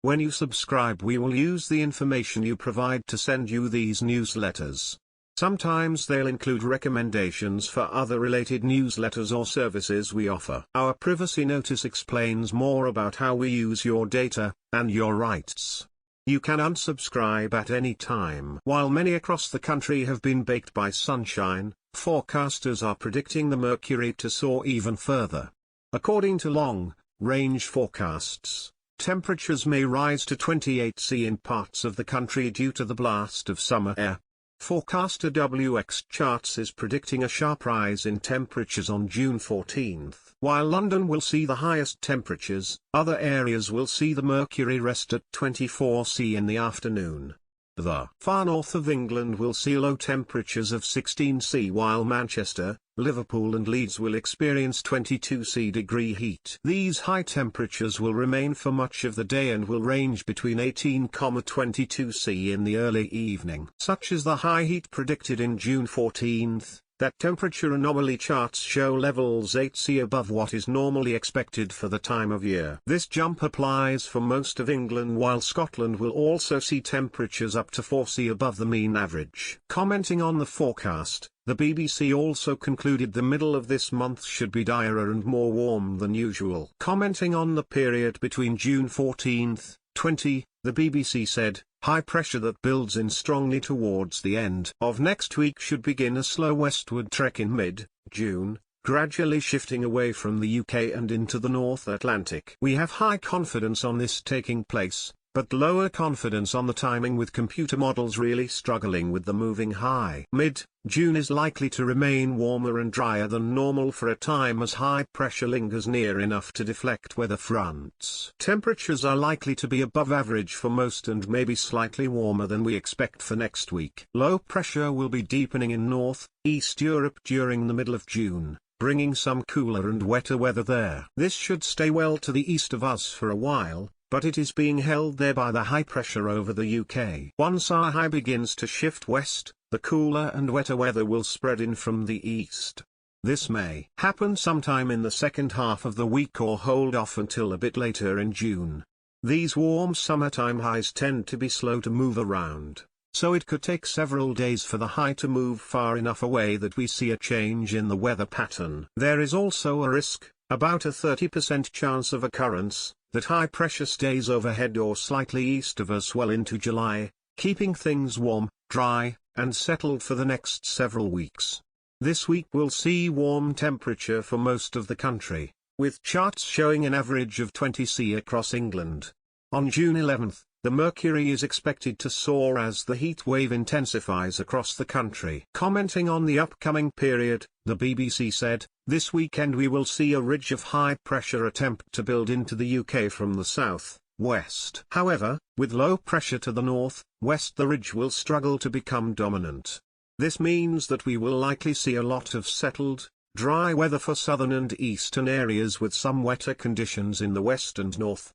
When you subscribe, we will use the information you provide to send you these newsletters. Sometimes they'll include recommendations for other related newsletters or services we offer. Our privacy notice explains more about how we use your data, and your rights. You can unsubscribe at any time. While many across the country have been baked by sunshine, forecasters are predicting the mercury to soar even further. According to long-range forecasts, temperatures may rise to 28 C in parts of the country due to the blast of summer air. Forecaster WX Charts is predicting a sharp rise in temperatures on June 14. While London will see the highest temperatures, other areas will see the mercury rest at 24 C in the afternoon. The far north of England will see low temperatures of 16 C, while Manchester, Liverpool and Leeds will experience 22 C degree heat. These high temperatures will remain for much of the day and will range between 18-22 C in the early evening. Such is the high heat predicted in June 14, that temperature anomaly charts show levels 8 C above what is normally expected for the time of year. This jump applies for most of England, while Scotland will also see temperatures up to 4 C above the mean average. Commenting on the forecast, the BBC also concluded the middle of this month should be drier and more warm than usual. Commenting on the period between June 14, 20, the BBC said, "High pressure that builds in strongly towards the end of next week should begin a slow westward trek in mid-June, gradually shifting away from the UK and into the North Atlantic. We have high confidence on this taking place, but lower confidence on the timing, with computer models really struggling with the moving high. Mid-June is likely to remain warmer and drier than normal for a time as high pressure lingers near enough to deflect weather fronts. Temperatures are likely to be above average for most and maybe slightly warmer than we expect for next week. Low pressure will be deepening in North-East Europe during the middle of June, bringing some cooler and wetter weather there. This should stay well to the east of us for a while, but it is being held there by the high pressure over the UK. Once our high begins to shift west, the cooler and wetter weather will spread in from the east. This may happen sometime in the second half of the week or hold off until a bit later in June. These warm summertime highs tend to be slow to move around, so it could take several days for the high to move far enough away that we see a change in the weather pattern. There is also a risk, about a 30% chance of occurrence, that high pressure stays overhead or slightly east of us well into July, keeping things warm, dry, and settled for the next several weeks. This week will see warm temperature for most of the country, with charts showing an average of 20 C across England. On June 11, the mercury is expected to soar as the heat wave intensifies across the country. Commenting on the upcoming period, the BBC said, "This weekend we will see a ridge of high pressure attempt to build into the UK from the south-west. However, with low pressure to the north-west, the ridge will struggle to become dominant. This means that we will likely see a lot of settled, dry weather for southern and eastern areas, with some wetter conditions in the west and north.